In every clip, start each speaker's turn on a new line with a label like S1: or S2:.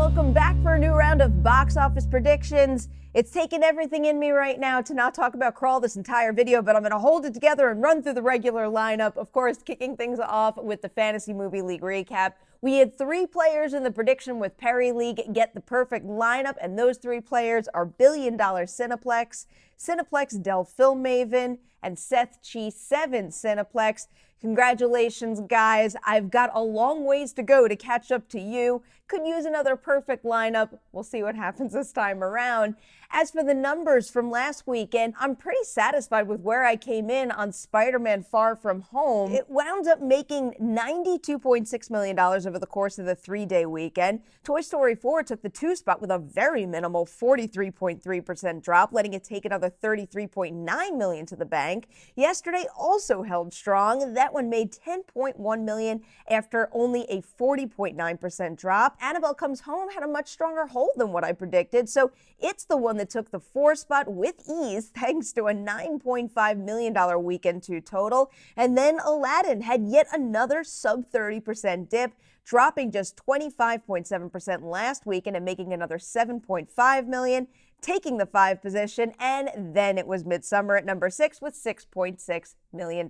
S1: welcome back for a new round of box office predictions. It's taken everything in me right now to not talk about Crawl this entire video, but I'm going to hold it together and run through the regular lineup. Of course, kicking things off with the Fantasy Movie League recap. We had 3 players in the prediction with Perri League get the perfect lineup, and those 3 players are Billion Dollar Cineplex, Cineplex Del Film Maven, and Seth Chi 7 Cineplex. Congratulations, guys. I've got a long ways to go to catch up to you. Could use another perfect lineup. We'll see what happens this time around. As for the numbers from last weekend, I'm pretty satisfied with where I came in on Spider-Man Far From Home. It wound up making $92.6 million over the course of the 3-day weekend. Toy Story 4 took the 2 spot with a very minimal 43.3% drop, letting it take another $33.9 million to the bank. Yesterday also held strong. That one made $10.1 million after only a 40.9% drop. Annabelle Comes Home had a much stronger hold than what I predicted, so it's the one that took the 4 spot with ease thanks to a $9.5 million weekend 2 total. And then Aladdin had yet another sub 30% dip, dropping just 25.7% last weekend and making another $7.5 million, taking the 5 position, and then it was Midsummer at number 6 with $6.6 million.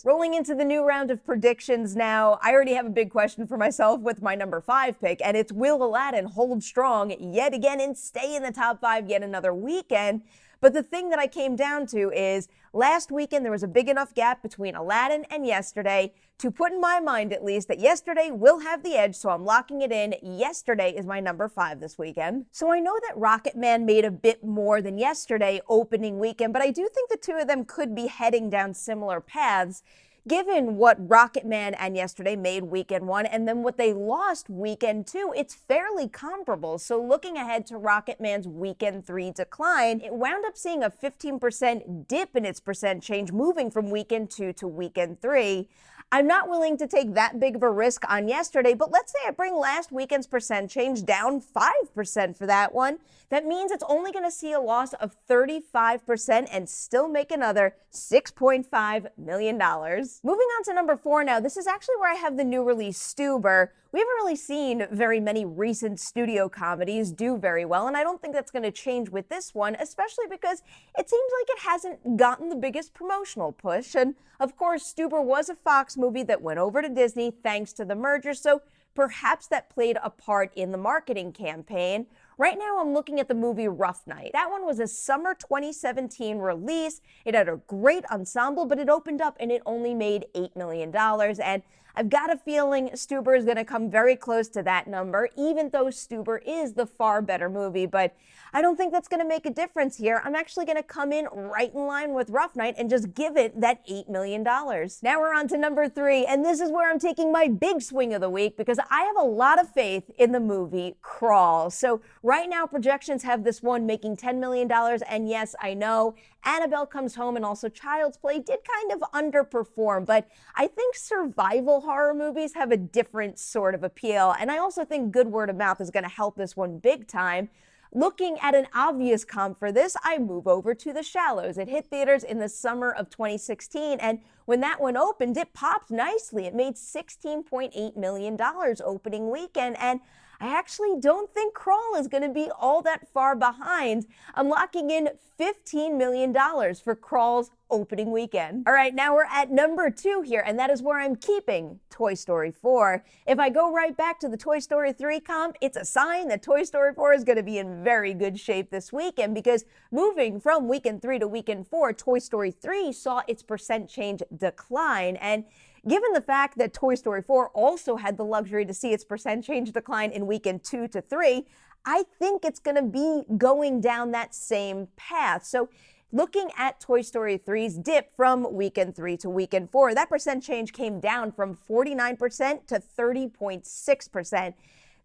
S1: Rolling into the new round of predictions now, I already have a big question for myself with my number 5 pick, and it's will Aladdin hold strong yet again and stay in the top 5 yet another weekend? But the thing that I came down to is last weekend there was a big enough gap between Aladdin and yesterday to put in my mind at least that yesterday will have the edge, so I'm locking it in. Yesterday is my number 5 this weekend. So I know that Rocketman made a bit more than yesterday opening weekend, but I do think the 2 of them could be heading down similar paths. Given what Rocketman and yesterday made weekend 1 and then what they lost weekend 2, it's fairly comparable. So looking ahead to Rocketman's weekend 3 decline, it wound up seeing a 15% dip in its percent change moving from weekend 2 to weekend 3. I'm not willing to take that big of a risk on yesterday, but let's say I bring last weekend's percent change down 5% for that one. That means it's only going to see a loss of 35% and still make another $6.5 million. Moving on to number 4 now, this is actually where I have the new release Stuber. We haven't really seen very many recent studio comedies do very well, and I don't think that's going to change with this one, especially because it seems like it hasn't gotten the biggest promotional push. And of course, Stuber was a Fox movie that went over to Disney thanks to the merger, so perhaps that played a part in the marketing campaign. Right now, I'm looking at the movie Rough Night. That one was a summer 2017 release. It had a great ensemble, but it opened up and it only made $8 million. And I've got a feeling Stuber is going to come very close to that number, even though Stuber is the far better movie. But I don't think that's going to make a difference here. I'm actually going to come in right in line with Rough Night and just give it that $8 million. Now we're on to number 3, and this is where I'm taking my big swing of the week because I have a lot of faith in the movie Crawl. So right now, projections have this one making $10 million, and yes, I know Annabelle Comes Home and also Child's Play did kind of underperform, but I think survival horror movies have a different sort of appeal, and I also think good word of mouth is going to help this one big time. Looking at an obvious comp for this, I move over to The Shallows. It hit theaters in the summer of 2016, and when that one opened, it popped nicely. It made $16.8 million opening weekend, and I actually don't think Crawl is going to be all that far behind. I'm locking in $15 million for Crawl's opening weekend. All right, now we're at number 2 here, and that is where I'm keeping Toy Story 4. If I go right back to the Toy Story 3 comp, it's a sign that Toy Story 4 is going to be in very good shape this weekend because moving from weekend 3 to weekend 4, Toy Story 3 saw its percent change decline, and given the fact that Toy Story 4 also had the luxury to see its percent change decline in weekend 2 to 3, I think it's going to be going down that same path. So looking at Toy Story 3's dip from weekend 3 to weekend 4, that percent change came down from 49% to 30.6%.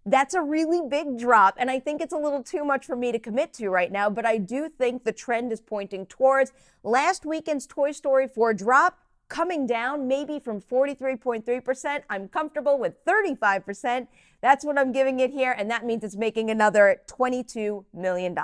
S1: That's a really big drop, and I think it's a little too much for me to commit to right now, but I do think the trend is pointing towards last weekend's Toy Story 4 drop coming down maybe from 43.3%. I'm comfortable with 35%. That's what I'm giving it here, and that means it's making another $22 million.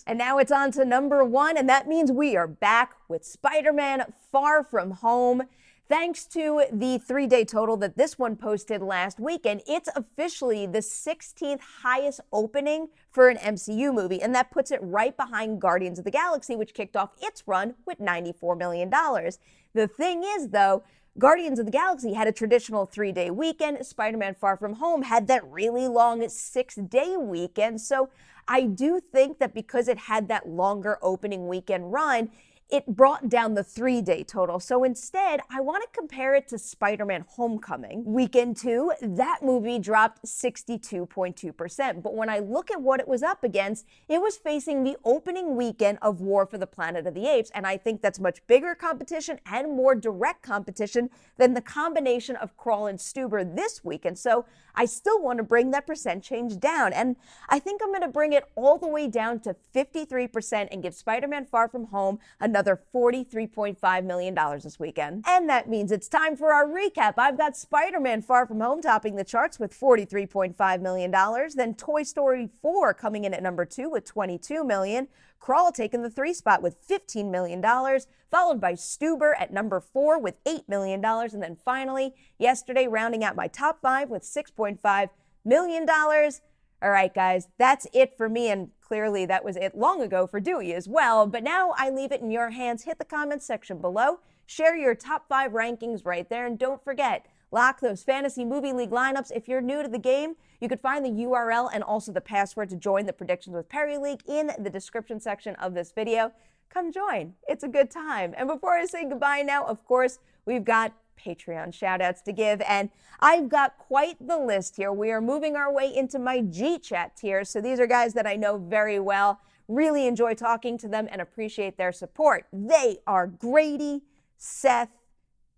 S1: And now it's on to number 1, and that means we are back with Spider-Man Far From Home. Thanks to the 3-day total that this one posted last weekend, it's officially the 16th highest opening for an MCU movie, and that puts it right behind Guardians of the Galaxy, which kicked off its run with $94 million. The thing is, though, Guardians of the Galaxy had a traditional 3-day weekend. Spider-Man Far From Home had that really long 6-day weekend. So I do think that because it had that longer opening weekend run, it brought down the 3-day total. So instead, I want to compare it to Spider-Man Homecoming. Weekend 2, that movie dropped 62.2%. But when I look at what it was up against, it was facing the opening weekend of War for the Planet of the Apes. And I think that's much bigger competition and more direct competition than the combination of Crawl and Stuber this weekend. So I still want to bring that percent change down. And I think I'm going to bring it all the way down to 53% and give Spider-Man Far From Home another $43.5 million this weekend. And that means it's time for our recap. I've got Spider-Man Far From Home topping the charts with $43.5 million. Then Toy Story 4 coming in at number 2 with $22 million. Crawl taking the 3 spot with $15 million, followed by Stuber at number 4 with $8 million. And then finally, yesterday, rounding out my top 5 with $6.5 million. All right, guys, that's it for me, and clearly that was it long ago for Dewey as well, but now I leave it in your hands. Hit the comments section below, share your top 5 rankings right there, and don't forget, lock those Fantasy Movie League lineups. If you're new to the game, you could find the URL and also the password to join the Predictions with Perri League in the description section of this video. Come join. It's a good time. And before I say goodbye now, of course, we've got Patreon shoutouts to give, and I've got quite the list here. We are moving our way into my G-Chat tier, so these are guys that I know very well, really enjoy talking to them, and appreciate their support. They are Grady, Seth,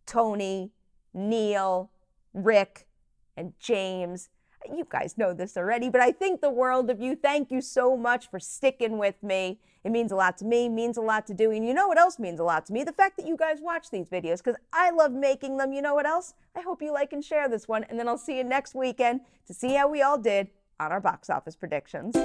S1: Tony, Neil, Rick, and James. You guys know this already, but I think the world of you. Thank you so much for sticking with me. It means a lot to me, means a lot to Dewey, and you know what else means a lot to me? The fact that you guys watch these videos, because I love making them. You know what else? I hope you like and share this one, and then I'll see you next weekend to see how we all did on our box office predictions.